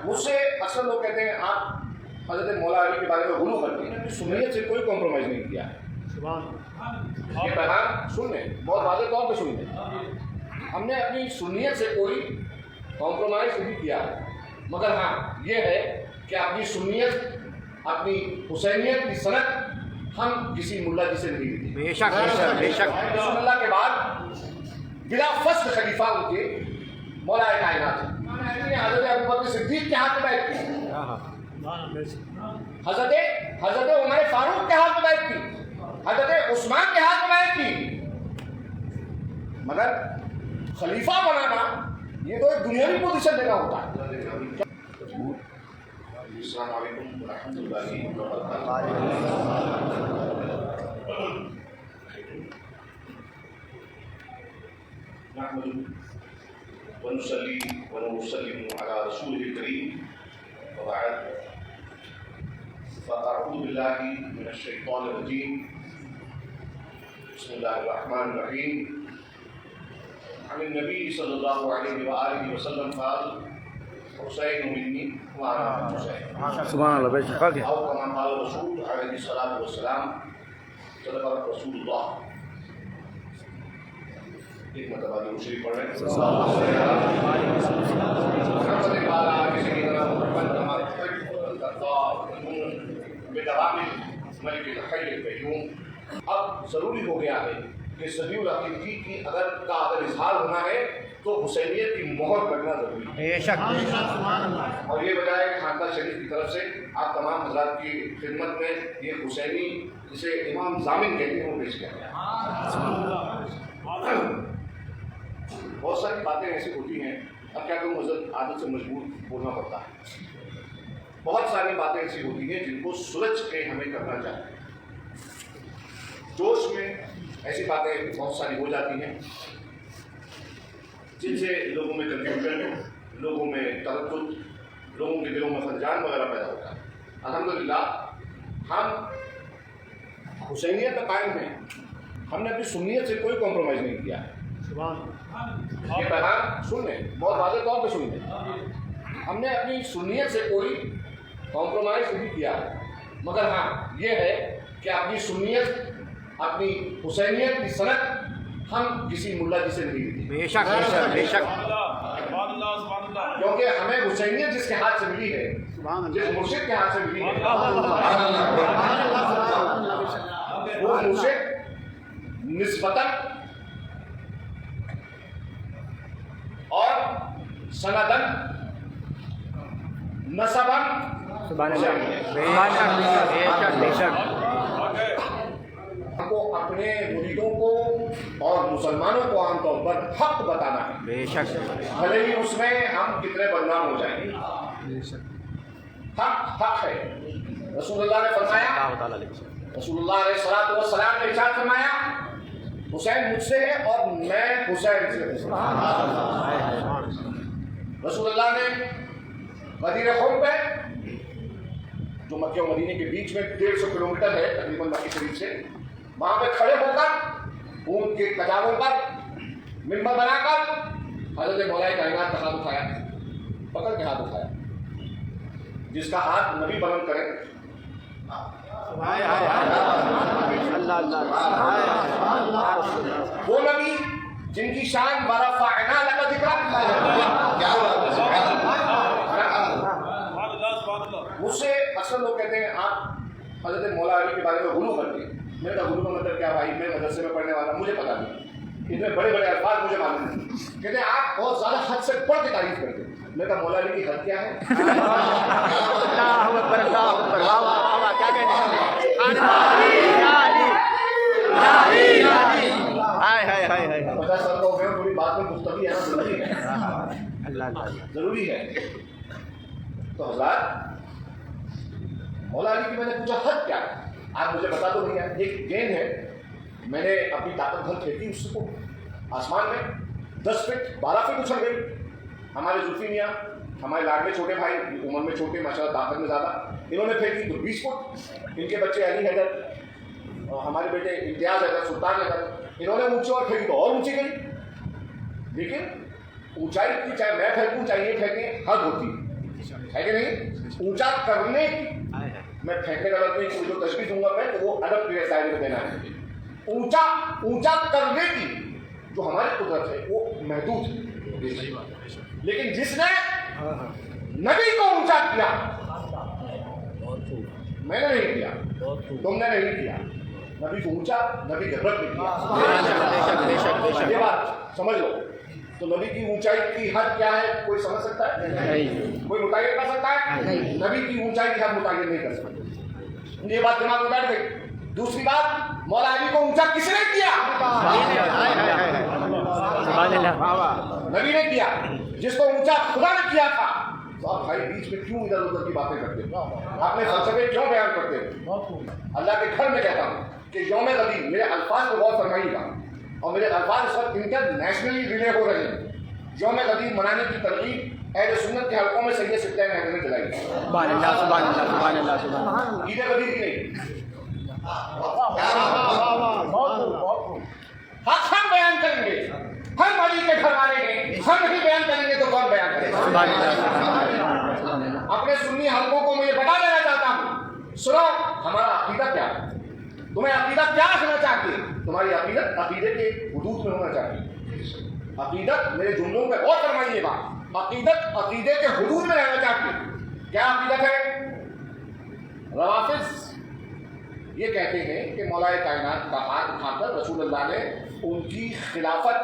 مجھ سے اکثر لوگ کہتے ہیں آپ حضرت مولا علی کے بارے میں غلو کرتے ہیں، سنیت سے کوئی کمپرومائز نہیں کیا ہے۔ یہ پیغام سن لیں، بہت واضح طور پہ سن لیں، ہم نے اپنی سنیت سے کوئی کمپرومائز نہیں کیا ہے، مگر ہاں یہ ہے کہ اپنی سنیت اپنی حسینیت کی صنعت ہم کسی ملا جی سے نہیں لیتے۔ بے شک بے شک بے شک۔ رسول اللہ کے بعد بلا فصل خلیفہ ان کے مولا کائنات ہیں۔ حضرت ابوبکر صدیق کے ہاتھ میں بیعت کی، حضرت عمر فاروق کے ہاتھ میں بیعت کی، حضرت عثمان کے ہاتھ میں بیعت کی، مگر خلیفہ بنانا یہ تو ایک دنیاوی پوزیشن دینا ہوتا ہے۔ السلام علیکم ورحمۃ اللہ وبرکاتہ۔ نحمده ونصلي ونسلم على رسوله الكريم وبعد، فأعوذ بالله من الشيطان الرجيم، بسم الله الرحمن الرحيم، عن النبي صلى الله عليه وآله وسلم قال حسين مني وأنا من حسين، سبحان اللہ بے شک۔ أو كما قال الرسول عليه الصلاة والسلام، صدق رسول الله۔ ایک مرتبہ درود شریف پڑھ رہے ہیں۔ اب ضروری ہو گیا ہے کہ صحیح العقیدگی کی اگر اظہار ہونا ہے تو حسینیت کی مہر لگنا ضروری ہے۔ بے شک بے شک۔ اور یہ وجہ ہے خاندان شریف کی طرف سے آپ تمام حضرات کی خدمت میں یہ حسینی جسے امام ضامن کہتے ہیں وہ پیش کیا گیا۔ بہت ساری باتیں ایسی ہوتی ہیں، اب کیا کہ حضرت عادت سے مجبور بولنا پڑتا ہے، بہت ساری باتیں ایسی ہوتی ہیں جن کو سلجھ کے ہمیں کرنا چاہیے۔ جوش میں ایسی باتیں بہت ساری ہو جاتی ہیں جن سے لوگوں میں کنفیوژن، لوگوں میں تردد، لوگوں کے دلوں میں خلجان وغیرہ پیدا ہوتا ہے۔ الحمدللہ ہم حسینیت میں قائم ہیں، ہم نے اپنی سنیت سے کوئی کمپرومائز نہیں کیا ہے۔ یہ پیغام سن لیں، بہت واضح طور پہ سن لیں، ہم نے اپنی سنیت سے کوئی کمپرومائز نہیں کیا ہے، مگر ہاں یہ ہے کہ اپنی سنیت اپنی حسینیت کی صنعت ہم کسی ملا جی سے نہیں لیتے۔ بے شک بے شک بے شک۔ کیونکہ ہمیں حسینیت جس کے ہاتھ سے ملی ہے، جس مرشد کے ہاتھ سے ملی ہے، وہ مرشد نسبتاً اور سندن نسباً سبحان اللہ بے شک بے شک۔ ہم کو اپنے مریدوں کو اور مسلمانوں کو عام طور پر حق بتانا ہے، بے شک بھلے ہی اس میں ہم کتنے بدنام ہو جائیں۔ حق حق ہے۔ رسول اللہ نے فرمایا، رسول اللہ علیہ الصلوۃ والسلام نے ارشاد فرمایا، حسین مجھ سے ہے اور میں حسین سے ہوں۔ رسول اللہ نے غدیر خم پہ، جو مکہ و مدینے کے بیچ میں 150 کلومیٹر ہے تقریباً مکہ شریف سے، وہاں پہ کھڑے ہو کر اونٹ کے کچاووں پر ممبر بنا کر حضرت مولا کائنات کا ہاتھ اٹھایا، پکڑ کے ہاتھ اٹھایا، جس کا ہاتھ نبی بلند کرے، وہ نبی جن کی شان ورفعنا لک ذکرک، مجھ سے اکثر لوگ کہتے ہیں آپ حضرت مولا علی کے بارے میں غلو کرتے ہیں۔ میں نے غلو کا مطلب کیا بھائی، میں مدرسے میں پڑھنے والا، مجھے پتا نہیں، اتنے بڑے بڑے الفاظ مجھے معلوم نہیں، کہتے ہیں آپ بہت زیادہ حد سے بڑھ کے تعریف کرتے ہیں۔ میں کہا مولا علی کی حد کیا ہے؟ پچاس سال کا ہو گیا، پوری بات میں گفتگی ہے نا، ضروری ہے۔ تو حضرات مولا علی کی میں نے پوچھا حد کیا ہے؟ آپ مجھے بتا دو بھیا۔ ایک گیند ہے، میں نے اپنی طاقت بھر پھینکی اس کو آسمان میں، 10 فٹ 12 فٹ اچھل گئی۔ ہمارے زلفی میاں، ہمارے لاڈلے چھوٹے بھائی، عمر میں چھوٹے ماشاءاللہ طاقت میں زیادہ، انہوں نے پھینکی تو 20 فٹ۔ ان کے بچے علی حیدر اور ہمارے بیٹے امتیاز حیدر، سلطان حیدر، انہوں نے اونچی اور پھینکی تو اور اونچی گئی۔ لیکن اونچائی کی چاہے میں پھینکوں چاہے یہ پھینکیں، حد ہوتی ہے۔ ہے کہ نہیں؟ اونچا کرنے کی میں پھینکنے کا لفظ نہیں، جو تشبیہ دوں گا میں تو وہ ادب کی رسائی میں دینا ہے. اونچا کرنے کی جو ہماری قدرت ہے وہ محدود ہے، لیکن جس نے نبی کو اونچا کیا، میں نے نہیں کیا، تم نے نہیں کیا، نبی کو اونچا نبی کے رب نے کیا. یہ بات سمجھ لو. تو نبی کی اونچائی کی حد کیا ہے کوئی سمجھ سکتا ہے؟ کوئی متعین کر سکتا ہے؟ نبی کی اونچائی کی حد متعین نہیں کر سکتا. یہ بات دماغ میں بیٹھ گئی. دوسری بات، مولا علی کو اونچا کس نے کیا؟ نبی نے کیا. جس کو اونچا خدا نے کیا تھا. تو آپ بھائی بیچ میں کیوں ادھر ادھر کی باتیں کرتے ہیں؟ آپ نے فلسفے کیوں بیان کرتے ہیں؟ اللہ کے گھر میں کہتا ہوں کہ یوم غدیر، میرے الفاظ کو غور فرمائیے گا، اور میرے الفاظ اس وقت انٹرنیشنلی ریلے ہو رہے ہیں. یوم غدیر منانے کی ترغیب اہل سنت کے حلقوں میں سید سبتہ مہدی نے دلائی. عید غدیر کی نہیں. حق ہم بیان کریں گے، ہم علی کے گھر والے ہیں، ہم نہیں بیان کریں گے تو کون بیان کرے گا؟ اپنے سنی حلقوں کو میں یہ بتا دینا چاہتا ہوں، سنو ہمارا عقیدہ کیا ہے. تمہیں عقیدہ کیا رکھنا چاہتی ہے؟ تمہاری عقیدت عقیدے کے حدود میں ہونا چاہیے. عقیدت، میرے جملوں پہ غور فرمائیے گا، عقیدت عقیدے کے حدود میں رہنا چاہتی ہے. کیا عقیدت ہے؟ روافض یہ کہتے ہیں کہ مولا کائنات کا ہاتھ اٹھا کر رسول اللہ نے ان کی خلافت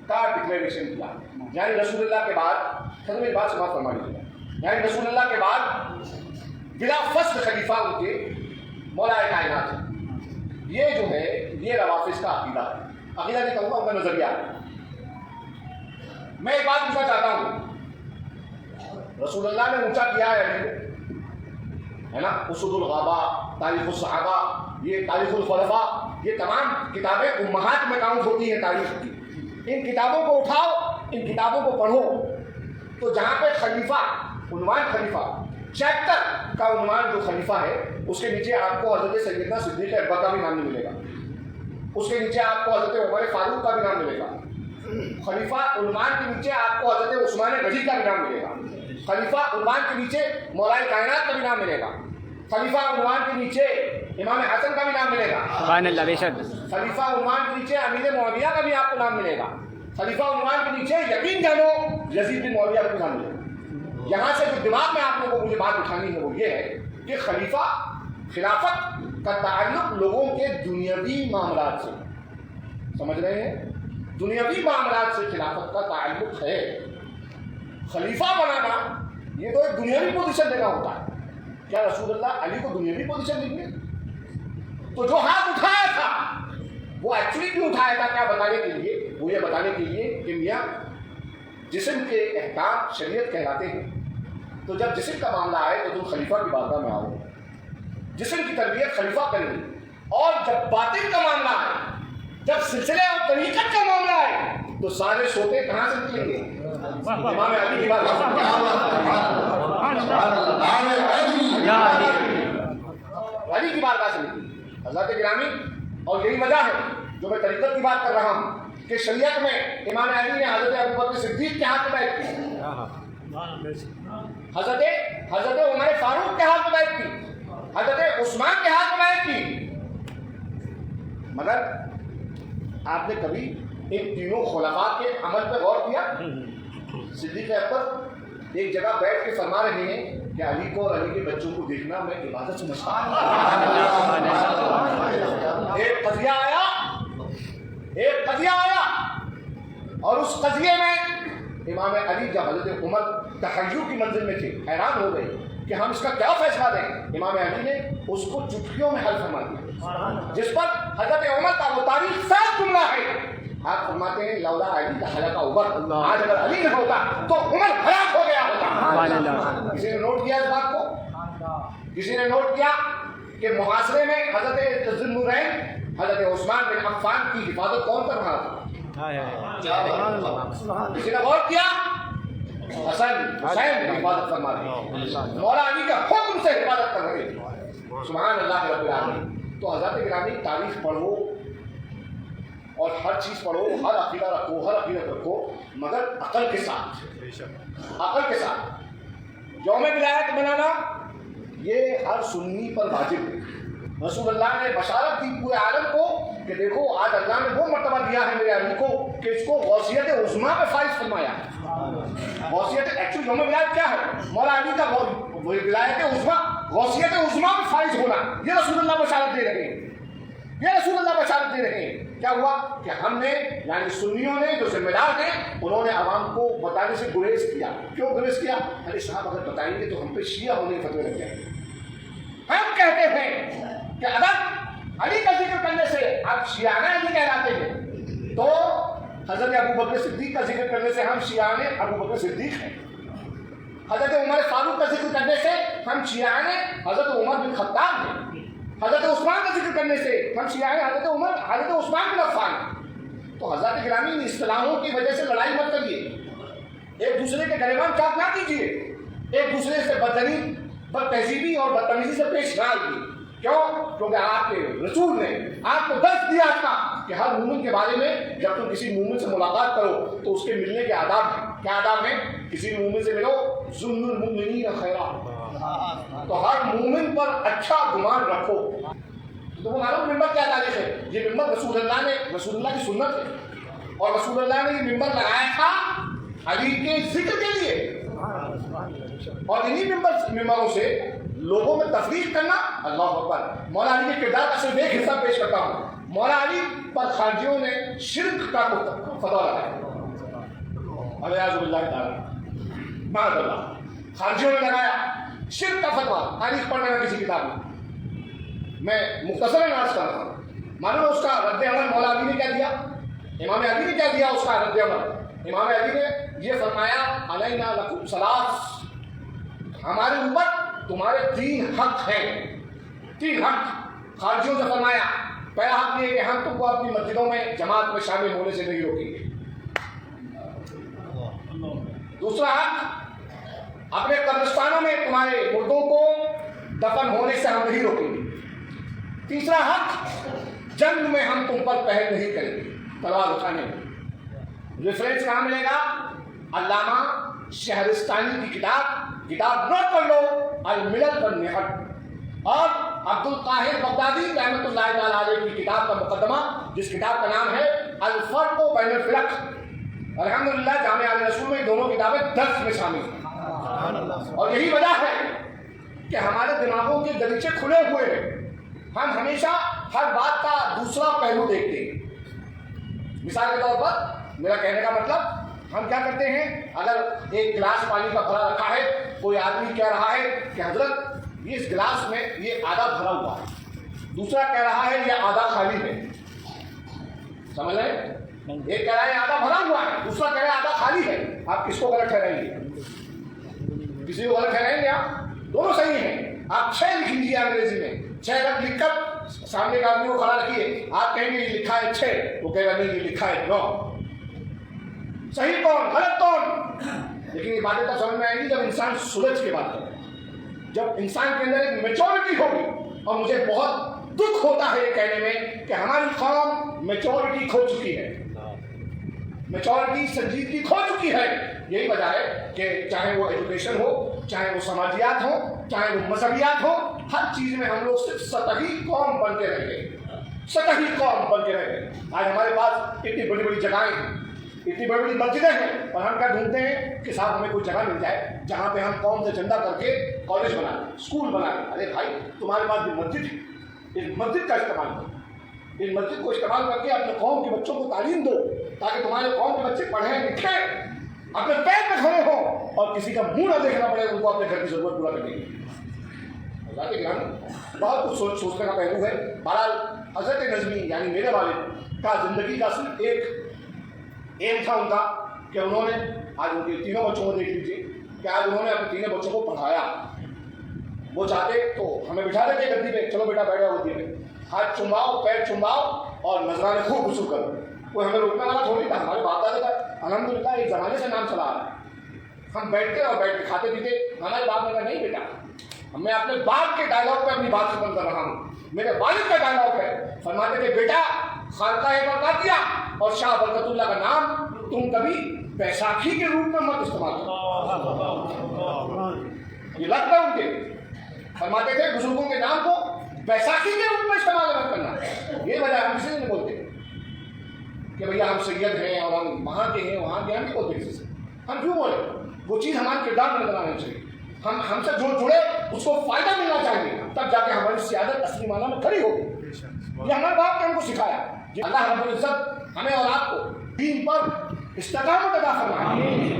کا ڈکلیریشن کیا. یعنی رسول اللہ کے بعد، میری بات سماعت فرما لیجیے، یعنی رسول اللہ کے بعد بلا فصل خلیفہ ان کے مولا کائنات ہے. یہ جو ہے یہ روافض کا عقیدہ ہے. عقیدہ نہیں کہوں گا، ان کا نظریہ ہے. میں ایک بات پوچھنا چاہتا ہوں، رسول اللہ نے اونچا کیا ہے نا؟ اسد الغابہ، تاریخ الصحابہ، یہ تاریخ الخلفاء، یہ تمام کتابیں امہات میں کاؤنٹ ہوتی ہیں تاریخ کی. ان کتابوں کو اٹھاؤ، ان کتابوں کو پڑھو، تو جہاں پہ خلیفہ، عنوان خلیفہ، چیپٹر کا عنوان جو خلیفہ ہے اس کے نیچے آپ کو حضرت سیدنا صدیق اکبر کا بھی نام نہیں ملے گا. اس کے نیچے آپ کو حضرت عمر فاروق کا بھی نام ملے گا. خلیفہ عنوان کے نیچے آپ کو حضرت عثمان غنی کا بھی نام ملے گا. خلیفہ عنوان کے نیچے مولا کائنات کا بھی نام ملے گا. خلیفہ عنوان کے نیچے امام حسن کا بھی نام ملے گا. خلیفہ عنوان کے نیچے امیر معاویہ کا بھی آپ کو نام ملے گا. خلیفہ عنوان کے نیچے یقین جانو یزید بن معاویہ کا بھی نام ملے گا. یہاں سے جو دماغ میں آپ لوگوں کو مجھے بات اٹھانی ہے وہ یہ ہے کہ خلیفہ، خلافت کا تعلق لوگوں کے دنیاوی معاملات سے، سمجھ رہے ہیں؟ دنیاوی معاملات سے خلافت کا تعلق ہے. خلیفہ بنانا یہ تو ایک دنیاوی پوزیشن دینا ہوتا ہے. کیا رسول اللہ علی کو دنیاوی پوزیشن دیں گے؟ تو جو ہاتھ اٹھایا تھا وہ ایکچولی کیوں اٹھایا تھا؟ کیا بتانے کے لیے؟ وہ یہ بتانے کے لیے کہ میاں جسم کے احکام شریعت کہلاتے ہیں. تو جب جسم کا معاملہ آئے تو تم خلیفہ کی بارگاہ میں آؤ، جسم کی تربیت خلیفہ کریں گے. اور جب باطن کا معاملہ آئے، جب سلسلے اور طریقت کا معاملہ آئے تو سارے سوتے کہاں سے نکلیں گے؟ امام علی کی بارگاہ علی کی بارگاہ سے نکلیں. حضرت گرامی، اور یہی وجہ ہے جو میں طریقت کی بات کر رہا ہوں کہ شریعت میں امام علی نے حضرت ابوبکر صدیق کے ہاتھ میں بیعت کی، حضرت عمر فاروق کے ہاتھ میں بیعت کی، حضرت عثمان کے ہاتھ میں بیعت کی. مگر آپ نے کبھی ان تینوں خلفاء کے عمل پہ غور کیا؟ صدیق اکبر ایک جگہ بیٹھ کے فرما رہے ہیں کہ علی کو اور علی کے بچوں کو دیکھنا میں عبادت سمجھتا ہوں. ایک قضیہ آیا اور اس قضیے میں امام علی جب حضرت عمر تحیر کی منزل میں تھے حیران ہو گئے کہ ہم اس کا کیا فیصلہ دیں. امام علی نے اس کو چٹکیوں میں حل فرما دیا، جس پر حضرت عمر کا وہ تاریخ صاف جملہ ہے. آپ فرماتے ہیں لولا علی لہلک عمر، آج اگر علی نہ ہوتا تو عمر ہلاک ہو گیا ہوتا. کسی نے نوٹ کیا اس بات کو؟ کسی نے نوٹ کیا کہ محاصرے میں حضرت ذی النورین حضرت عثمان بن عفان کی حفاظت کون کر رہا تھا؟ کسی نے غور کیا؟ حسن حسین کی حفاظت فرما رہے، مولا علی کا حکم سے حفاظت کر رہے. سبحان اللہ رب العالمین. تو حضرت گرامی تاریخ پڑھو اور ہر چیز پڑھو، ہر عقیدہ رکھو، ہر عقیدت رکھو، مگر عقل کے ساتھ، عقل کے ساتھ. یوم ولایت منانا یہ ہر سنی پر واجب ہے. رسول اللہ نے بشارت دی پورے عالم کو کہ دیکھو آج اللہ نے وہ مرتبہ دیا ہے میرے علی کو کہ اس کو غوثیت عظمیٰ پہ فائز فرمایا. غوثیت ایکچولی یوم ولایت کیا ہے؟ مولا علی کا ولایت عظمیٰ، غوثیت عظمیٰ پہ فائز ہونا، یہ رسول اللہ بشارت دے رہے ہیں. یہ رسول اللہ بشارت دے رہے ہیں. کیا ہوا کہ ہم نے یعنی سنیوں نے جو ذمہ دار ہیں انہوں نے عوام کو بتانے سے گریز کیا. کیوں گریز کیا؟ ارے صاحب اگر بتائیں گے تو ہم پہ شیعہ ہونے کے فتوے لگ جائیں گے. ہم کہتے ہیں کہ اگر علی کا ذکر کرنے سے آپ شیعہ علی کہلاتے ہیں تو حضرت ابو بکر صدیق کا ذکر کرنے سے ہم شیعہ ابو بکر صدیق ہیں. حضرت عمر فاروق کا ذکر کرنے سے ہم شیعہ حضرت عمر بن خطاب ہیں. حضرت عثمان کا ذکر کرنے سے ہم شیعہ حضرت عثمان بن عفان. تو حضرت گرامی ان اصطلاحوں کی وجہ سے لڑائی مت کریے، ایک دوسرے کے گریبان چاک نہ کیجیے، ایک دوسرے سے بد تہذیبی اور بدتمیزی سے پیش نہ آئیے. کیوں؟ کیونکہ آپ کے رسول نے آپ کو درس دیا تھا کہ ہر مومن کے بارے میں جب تم کسی مومن سے ملاقات کرو تو اس کے ملنے کے آداب ہیں. کیا آداب ہیں؟ کسی مومن سے ملو ظن المؤمنین خیرا، تو ہر مومن پر اچھا گمان رکھو. تو وہ معلوم ممبر کیا تاریخ ہے؟ یہ ممبر رسول اللہ کی سنت ہے، اور رسول اللہ نے یہ ممبر لگایا تھا علی کے ذکر کے لیے. اور انہی ممبروں سے لوگوں میں تفریق کرنا. اللہ اکبر. مولا علی کے کردار کا صرف ایک حصہ پیش کرتا ہوں. مولا علی پر خارجیوں نے شرک کا فتویٰ لگایا. الیاذ باللہ تعالی، معاذ اللہ. خارجیوں نے لگایا شرک کا فتویٰ. تاریخ پڑھنا ہے کسی کتاب میں مختصراً عرض کر رہا ہوں. معلوم ہے اس کا رد عمل مولا علی نے کیا دیا؟ امام علی نے کیا دیا اس کا رد عمل؟ امام علی نے یہ فرمایا علینا لکم ثلاث، ہمارے اوپر تمہارے 3 حق ہیں. 3 حق خارجیوں سے فرمایا. پہلا حق یہ کہ ہم تم کو اپنی مسجدوں میں جماعت میں شامل ہونے سے نہیں روکیں گے. دوسرا حق، اپنے قبرستانوں میں تمہارے مردوں کو دفن ہونے سے ہم نہیں روکیں گے. تیسرا حق، جنگ میں ہم تم پر پہل نہیں کریں گے تلوار اٹھانے میں. ریفرنس کہاں ملے گا؟ علامہ شہرستانی کی کتاب نوٹ کر لو، الملل والنحل، اور عبد القاہر بغدادی رحمۃ اللہ تعالی علیہ کی کتاب کا مقدمہ جس کتاب کا نام ہے الفرق بین الفرق. الحمدللہ جامع علیہ رسول میں دونوں کتابیں درس میں شامل ہیں. اور یہی وجہ ہے کہ ہمارے دماغوں کے دریچے کھلے ہوئے ہیں. ہم ہمیشہ ہر بات کا دوسرا پہلو دیکھتے ہیں. مثال کے طور پر میرا کہنے کا مطلب، ہم کیا کرتے ہیں، اگر ایک گلاس پانی کا بھرا رکھا ہے، کوئی آدمی کہہ رہا ہے کہ حضرت اس گلاس میں یہ آدھا بھرا ہوا ہے، دوسرا کہہ رہا ہے یہ آدھا خالی ہے. سمجھ رہے؟ ایک کہہ رہا ہے آدھا بھرا ہوا ہے، دوسرا کہہ رہا ہے آدھا خالی ہے. آپ کس کو غلط ٹھہرائیں گے؟ کسی کو غلط ٹھہرائیں گے؟ آپ دونوں صحیح ہیں. آپ 6 لکھ لیجیے انگریزی میں، 6 لفظ لکھ کر سامنے کا آدمی کو کھڑا رکھیے. آپ کہیں گے یہ لکھا ہے 6، وہ کہے گا نہیں یہ لکھا ہے 9. صحیح کون غلط کون؟ لیکن یہ باتیں تب سمجھ میں آئیں گی جب انسان سلجھ کے بات کرے، جب انسان کے اندر ایک میچورٹی ہوگی. اور مجھے بہت دکھ ہوتا ہے یہ کہنے میں کہ ہماری قوم میچورٹی کھو چکی ہے، میچورٹی سنجیدگی کھو چکی ہے. یہی وجہ ہے کہ چاہے وہ ایجوکیشن ہو، چاہے وہ سماجیات ہو، چاہے وہ مذہبیات ہو، ہر چیز میں ہم لوگ صرف سطحی قوم بن کے رہ گئے، سطحی قوم بن کے رہ گئے. آج ہمارے پاس اتنی بڑی بڑی جگہیں ہیں، اتنی بڑی بڑی مسجدیں ہیں، اور ہم کیا ڈھونڈتے ہیں کہ صاحب ہمیں کوئی جگہ مل جائے جہاں پہ ہم قوم سے چندہ کر کے کالج بنا لیں، اسکول بنا لیں. ارے بھائی تمہارے پاس بھی مسجد ہے، اس مسجد کا استعمال کرو، اس مسجد کو استعمال کر کے اپنے قوم کے بچوں کو تعلیم دو تاکہ تمہارے قوم کے بچے پڑھیں لکھیں، اپنے پیر پہ کھڑے ہوں، اور کسی کا منہ نہ دیکھنا پڑے ان کو اپنے گھر کی ضرورت پورا کرنے کی. بہت کچھ سوچنے کا پہلو ہے. بہرحال حضرت نظمی یعنی میرے والد کا زندگی کا صرف ایک ایم تھا ان کا کہ انہوں نے آج ان کے 3 بچوں کو دیکھ لیجیے کہ آج انہوں نے اپنے 3 بچوں کو پڑھایا. وہ چاہتے تو ہمیں بٹھا دیتے گدی پہ، چلو بیٹا بیٹھا گدی پہ، ہاتھ چماؤ پیر چماؤ اور نذرانے خوب غسل کرو. کوئی ہمیں روکنے والا تھوڑی تھا. ہمارے باپ دادا کا الحمدللہ ایک زمانے سے نام چلا آ رہا ہے. ہم بیٹھتے اور بیٹھ کے کھاتے پیتے. ہمارے باپ نے کہا نہیں بیٹا، میں اپنے باپ کے ڈائلاگ پہ اپنی بات ختم کر رہا ہوں، میرے والد کا ڈائلاگ ہے. فرماتے تھے بیٹا خانقاہ برکاتیہ اور شاہ برکت اللہ کا نام تم کبھی بیساکھی کے روپ میں مت استعمال کرو. یہ لگتا ہے ان کے فرماتے تھے بزرگوں کے نام کو بیساکھی کے روپ میں استعمال مت کرنا. یہ وجہ ہم کسی نہیں بولتے کہ بھیا ہم سید ہیں اور ہم وہاں کے ہیں وہاں کے، ہم نہیں بولتے کسی سے. ہم کیوں بولے؟ وہ چیز ہمارے کردار میں نظر آنی چاہیے. ہم سے جو جڑے اس کو فائدہ ملنا چاہیے، تب جا کے ہماری سیادت اصلی معنی میں کھڑی ہوگی. یہ ہمارے باپ نے ہم کو سکھایا. اللہ رب العزت ہمیں اور آپ کو دین پر استقامت عطا فرمائے،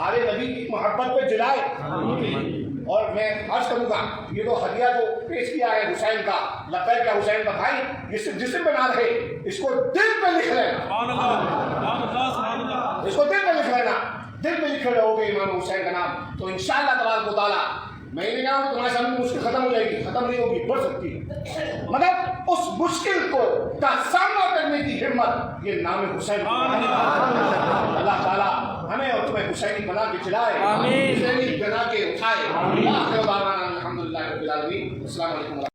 آل نبی کی محبت پہ جلائے. اور میں عرض کروں گا یہ تو ہدیہ جو پیش کیا ہے حسین کا، لبیک کا حسین کا بھائی، یہ صرف جسم بنا رہے، اس کو دل پہ لکھ لینا، اس کو دل پہ لکھ لینا. دل پہ لکھ رہے ہوگے امام حسین کا نام تو انشاءاللہ تبارک و تعالیٰ میں نہیں کہا ہوں تمہارے سامنے مشکل ختم ہو جائے گی، ختم نہیں ہوگی، بڑھ سکتی ہے، مگر اس مشکل کو کا سامنا کرنے کی ہمت یہ نام حسین. اللہ تعالیٰ ہمیں اور تمہیں حسینی بنا کے چلائے، حسینی بنا کے اٹھائے. الحمدللہ رب العالمین. السلام علیکم.